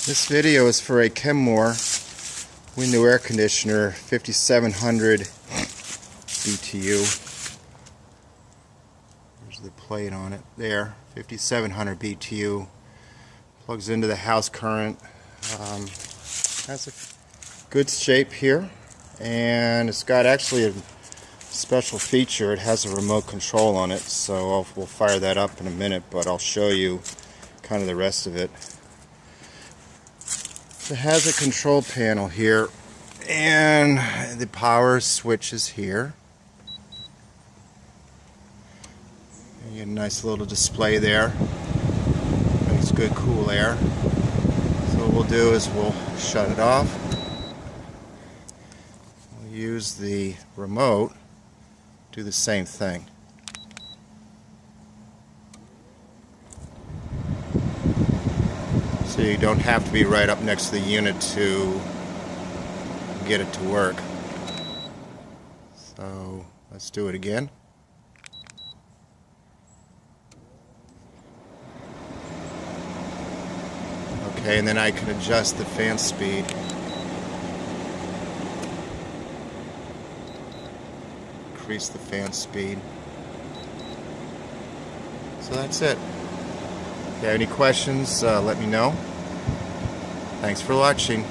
This video is for a Kenmore window air conditioner, 5700 BTU. There's the plate on it there, 5700 BTU. Plugs into the house current. Has a good shape here, and it's got actually a special feature. It has a remote control on it, so we'll fire that up in a minute, but I'll show you kind of the rest of it. It has a control panel here, and the power switch is here. You get a nice little display there. Nice good cool air. So what we'll do is we'll shut it off. We'll use the remote, do the same thing. So you don't have to be right up next to the unit to get it to work. So let's do it again. Okay, and then I can adjust the fan speed. Increase the fan speed. So that's it. If you have any questions, let me know. Thanks for watching.